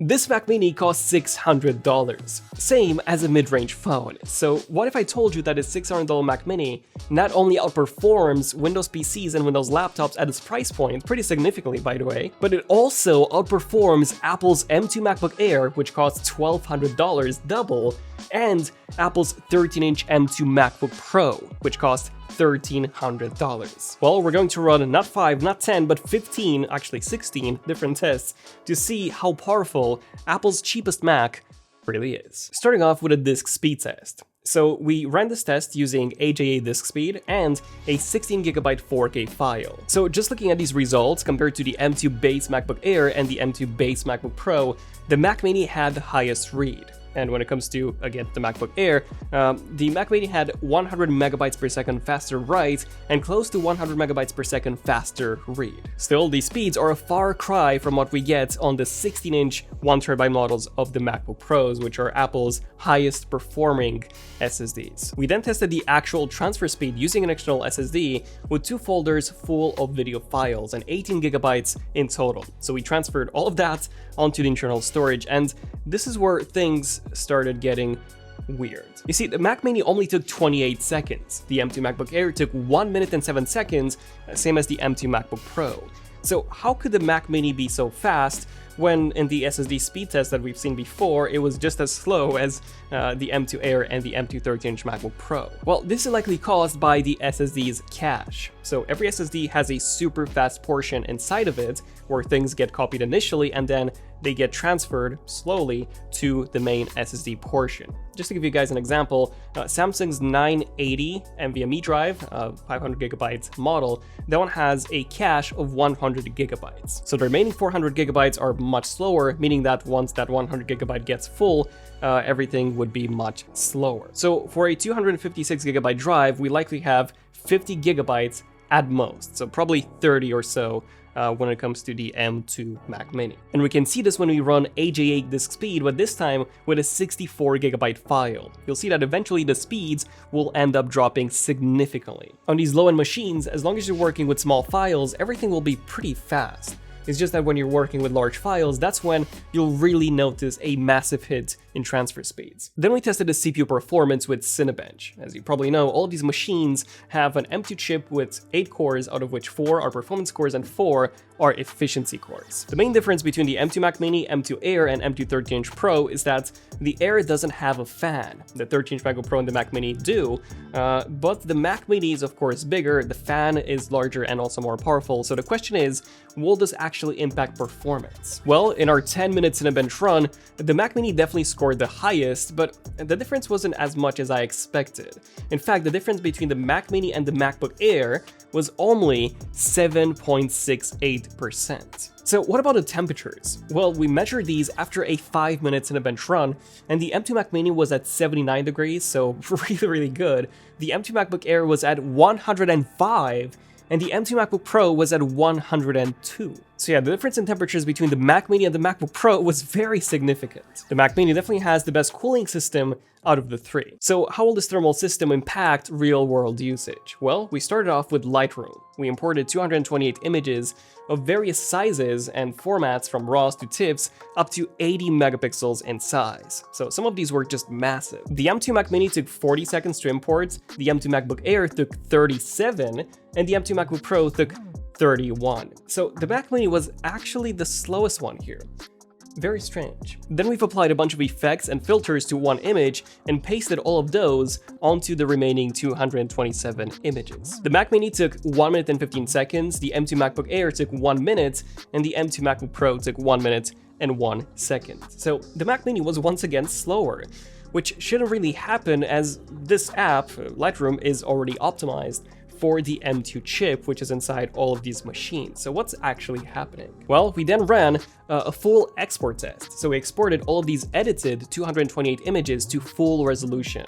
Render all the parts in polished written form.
This Mac Mini costs $600, same as a mid-range phone. So what if I told you that this $600 Mac Mini not only outperforms Windows PCs and Windows laptops at its price point, pretty significantly by the way, but it also outperforms Apple's M2 MacBook Air, which costs $1,200 double, and Apple's 13-inch M2 MacBook Pro, which costs $1,300. Well, we're going to run not 5, not 10, but 15, actually 16 different tests to see how powerful Apple's cheapest Mac really is. Starting off with a disk speed test. So we ran this test using AJA disk speed and a 16GB 4K file. So just looking at these results compared to the M2 base MacBook Air and the M2 base MacBook Pro, the Mac Mini had the highest read. And when it comes to, again, the MacBook Air, the Mac Mini had 100 megabytes per second faster write and close to 100 megabytes per second faster read. Still, these speeds are a far cry from what we get on the 16-inch 1TB models of the MacBook Pros, which are Apple's highest performing SSDs. We then tested the actual transfer speed using an external SSD with 2 folders full of video files and 18 gigabytes in total. So we transferred all of that onto the internal storage, and this is where things started getting weird. You see, the Mac Mini only took 28 seconds. The M2 MacBook Air took 1 minute and 7 seconds, same as the M2 MacBook Pro. So how could the Mac Mini be so fast when in the SSD speed test that we've seen before, it was just as slow as the M2 Air and the M2 13-inch MacBook Pro? Well, this is likely caused by the SSD's cache. So every SSD has a super fast portion inside of it where things get copied initially and then they get transferred slowly to the main SSD portion. Just to give you guys an example, Samsung's 980 NVMe drive, 500 gigabytes model, that one has a cache of 100 gigabytes. So the remaining 400 gigabytes are much slower, meaning that once that 100 gigabyte gets full, everything would be much slower. So for a 256 gigabyte drive, we likely have 50 gigabytes at most, so probably 30 or so when it comes to the M2 Mac Mini. And we can see this when we run AJA disk speed, but this time with a 64 gigabyte file. You'll see that eventually the speeds will end up dropping significantly. On these low-end machines, as long as you're working with small files, everything will be pretty fast. It's just that when you're working with large files, that's when you'll really notice a massive hit in transfer speeds. Then we tested the CPU performance with Cinebench. As you probably know, all of these machines have an M2 chip with 8 cores, out of which 4 are performance cores and 4 are efficiency cores. The main difference between the M2 Mac Mini, M2 Air, and M2 13-inch Pro is that the Air doesn't have a fan. The 13-inch MacBook Pro and the Mac Mini do, but the Mac Mini is of course bigger, the fan is larger and also more powerful, so the question is, will this actually impact performance? Well, in our 10-minute Cinebench run, the Mac Mini definitely scored the highest, but the difference wasn't as much as I expected. In fact, the difference between the Mac Mini and the MacBook Air was only 7.68%. So what about the temperatures? Well, we measured these after a 5-minute Cinebench run, and the M2 Mac Mini was at 79 degrees, so really good. The M2 MacBook Air was at 105, and the M2 MacBook Pro was at 102. So yeah, the difference in temperatures between the Mac Mini and the MacBook Pro was very significant. The Mac Mini definitely has the best cooling system out of the 3. So how will this thermal system impact real-world usage? Well, we started off with Lightroom. We imported 228 images of various sizes and formats from RAWs to TIFFs up to 80 megapixels in size. So some of these were just massive. The M2 Mac Mini took 40 seconds to import, the M2 MacBook Air took 37, and the M2 MacBook Pro took 31. So the Mac Mini was actually the slowest one here. Very strange. Then we've applied a bunch of effects and filters to one image and pasted all of those onto the remaining 227 images. The Mac Mini took 1 minute and 15 seconds, the M2 MacBook Air took 1 minute, and the M2 MacBook Pro took 1 minute and 1 second. So the Mac Mini was once again slower, which shouldn't really happen as this app, Lightroom, is already optimized for the M2 chip, which is inside all of these machines. So what's actually happening? Well, we then ran a full export test. So we exported all of these edited 228 images to full resolution,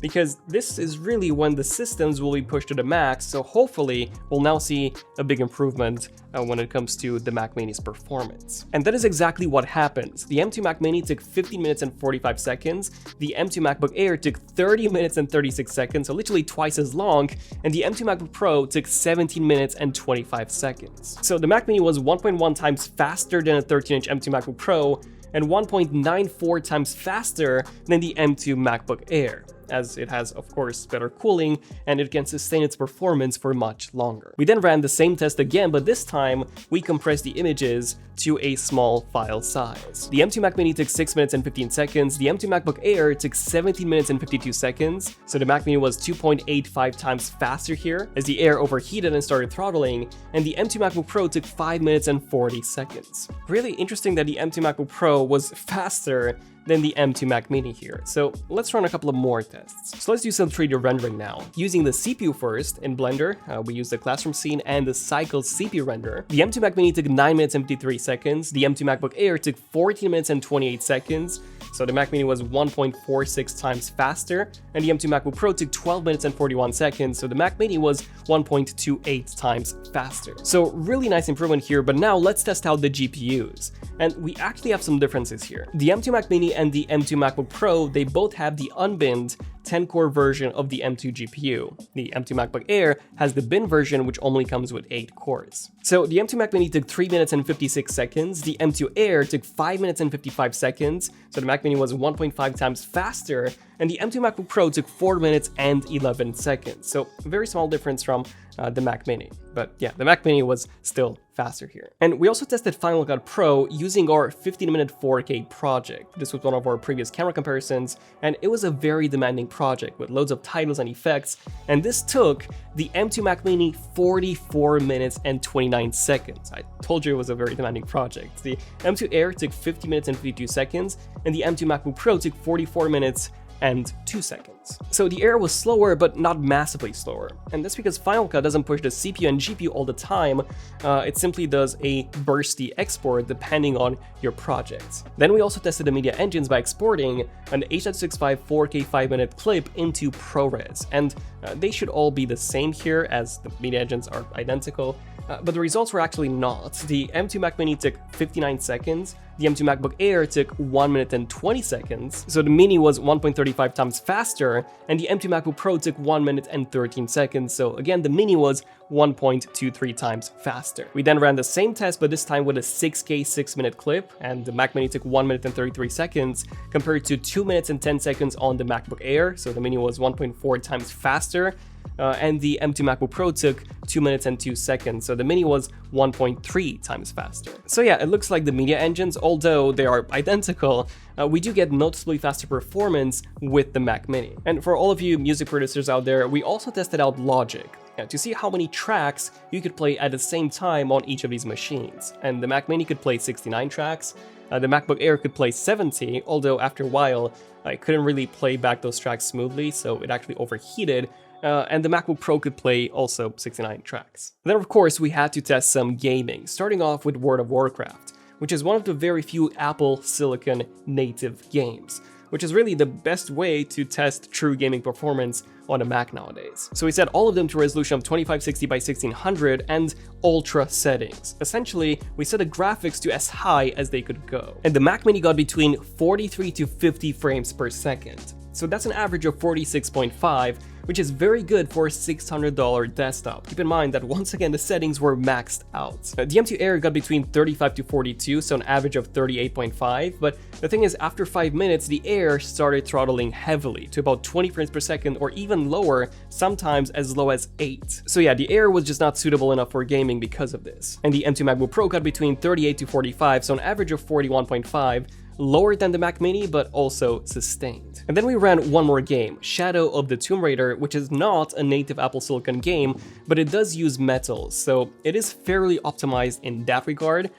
because this is really when the systems will be pushed to the max, so hopefully we'll now see a big improvement when it comes to the Mac Mini's performance. And that is exactly what happens. The M2 Mac Mini took 15 minutes and 45 seconds, the M2 MacBook Air took 30 minutes and 36 seconds, so literally twice as long, and the M2 MacBook Pro took 17 minutes and 25 seconds. So the Mac Mini was 1.1 times faster than a 13-inch M2 MacBook Pro, and 1.94 times faster than the M2 MacBook Air, as it has, of course, better cooling and it can sustain its performance for much longer. We then ran the same test again, but this time we compressed the images to a small file size. The M2 Mac Mini took 6 minutes and 15 seconds, the M2 MacBook Air took 17 minutes and 52 seconds, so the Mac Mini was 2.85 times faster here, as the Air overheated and started throttling, and the M2 MacBook Pro took 5 minutes and 40 seconds. Really interesting that the M2 MacBook Pro was faster than the M2 Mac Mini here. So let's run a couple of more tests. So let's do some 3D rendering now. Using the CPU first, in Blender, we use the classroom scene and the cycle CPU render. The M2 Mac Mini took 9 minutes and 53 seconds, the M2 MacBook Air took 14 minutes and 28 seconds, so the Mac Mini was 1.46 times faster, and the M2 MacBook Pro took 12 minutes and 41 seconds, so the Mac Mini was 1.28 times faster. So really nice improvement here, but now let's test out the GPUs. And we actually have some differences here. The M2 Mac Mini and the M2 MacBook Pro, they both have the unbinned 10-core version of the M2 GPU. The M2 MacBook Air has the bin version, which only comes with 8 cores. So the M2 Mac Mini took 3 minutes and 56 seconds, the M2 Air took 5 minutes and 55 seconds, so the Mac Mini was 1.5 times faster, and the M2 MacBook Pro took 4 minutes and 11 seconds. So a very small difference from the Mac Mini. But yeah, the Mac Mini was still faster here. And we also tested Final Cut Pro using our 15-minute 4K project. This was one of our previous camera comparisons, and it was a very demanding project with loads of titles and effects, and this took the M2 Mac Mini 44 minutes and 29 seconds. I told you it was a very demanding project. The M2 Air took 50 minutes and 52 seconds, and the M2 MacBook Pro took 44 minutes and 2 seconds. So the Air was slower, but not massively slower. And that's because Final Cut doesn't push the CPU and GPU all the time, it simply does a bursty export depending on your project. Then we also tested the media engines by exporting an H.265 4K 5-minute clip into ProRes, and they should all be the same here as the media engines are identical, but the results were actually not. The M2 Mac Mini took 59 seconds, the M2 MacBook Air took 1 minute and 20 seconds, so the Mini was 1.35 times faster, and the M2 MacBook Pro took 1 minute and 13 seconds, so again the Mini was 1.23 times faster. We then ran the same test, but this time with a 6K 6-minute clip, and the Mac Mini took 1 minute and 33 seconds, compared to 2 minutes and 10 seconds on the MacBook Air, so the Mini was 1.4 times faster, and the M2 MacBook Pro took 2 minutes and 2 seconds, so the Mini was 1.3 times faster. So yeah, it looks like the media engines, although they are identical, we do get noticeably faster performance with the Mac Mini. And for all of you music producers out there, we also tested out Logic to see how many tracks you could play at the same time on each of these machines. And the Mac Mini could play 69 tracks, the MacBook Air could play 70, although after a while, I couldn't really play back those tracks smoothly, so it actually overheated, and the MacBook Pro could play also 69 tracks. Then of course we had to test some gaming, starting off with World of Warcraft, which is one of the very few Apple Silicon native games, which is really the best way to test true gaming performance on a Mac nowadays. So we set all of them to a resolution of 2560 by 1600 and ultra settings. Essentially, we set the graphics to as high as they could go. And the Mac Mini got between 43 to 50 frames per second. So that's an average of 46.5, which is very good for a $600 desktop. Keep in mind that once again the settings were maxed out. The M2 Air got between 35 to 42, so an average of 38.5, but the thing is, after 5 minutes, the Air started throttling heavily to about 20 frames per second or even lower, sometimes as low as 8. So yeah, the Air was just not suitable enough for gaming because of this. And the M2 MacBook Pro got between 38 to 45, so an average of 41.5, lower than the Mac Mini, but also sustained. And then we ran one more game, Shadow of the Tomb Raider, which is not a native Apple Silicon game, but it does use metals, so it is fairly optimized in that regard.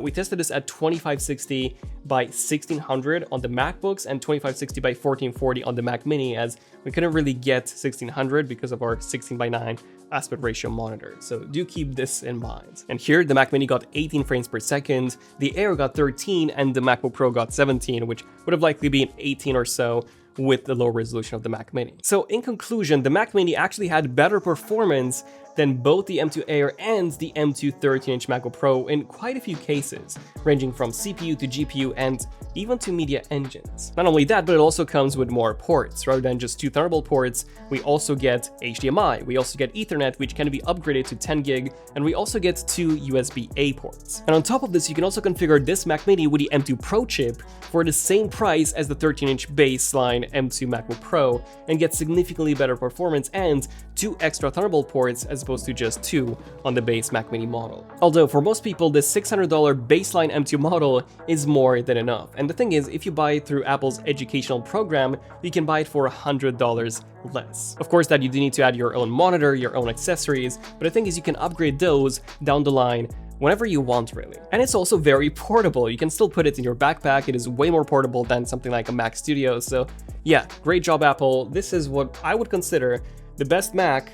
We tested this at 2560 by 1600 on the MacBooks and 2560 by 1440 on the Mac Mini, as we couldn't really get 1600 because of our 16 by 9 aspect ratio monitor, so do keep this in mind. And here the Mac Mini got 18 frames per second, the Air got 13, and the MacBook Pro got 17, which would have likely been 18 or so with the low resolution of the Mac Mini. So in conclusion, the Mac Mini actually had better performance than both the M2 Air and the M2 13-inch MacBook Pro in quite a few cases, ranging from CPU to GPU and even to media engines. Not only that, but it also comes with more ports. Rather than just 2 Thunderbolt ports, we also get HDMI, we also get Ethernet, which can be upgraded to 10 gig, and we also get 2 USB-A ports. And on top of this, you can also configure this Mac Mini with the M2 Pro chip for the same price as the 13-inch baseline M2 MacBook Pro, and get significantly better performance and 2 extra Thunderbolt ports as opposed to just 2 on the base Mac Mini model. Although for most people, this $600 baseline M2 model is more than enough. And the thing is, if you buy it through Apple's educational program, you can buy it for $100 less. Of course, that you do need to add your own monitor, your own accessories, but the thing is you can upgrade those down the line whenever you want, really. And it's also very portable. You can still put it in your backpack. It is way more portable than something like a Mac Studio. So yeah, great job, Apple. This is what I would consider the best Mac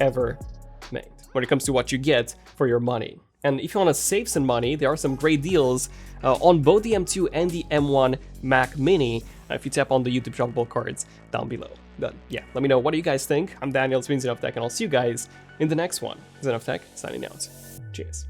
ever made when it comes to what you get for your money. And if you want to save some money, there are some great deals on both the M2 and the M1 Mac Mini if you tap on the YouTube shoppable cards down below. But yeah, let me know, what do you guys think? I'm Daniel, it's been ZONEofTECH, and I'll see you guys in the next one. ZONEofTECH, signing out. Cheers.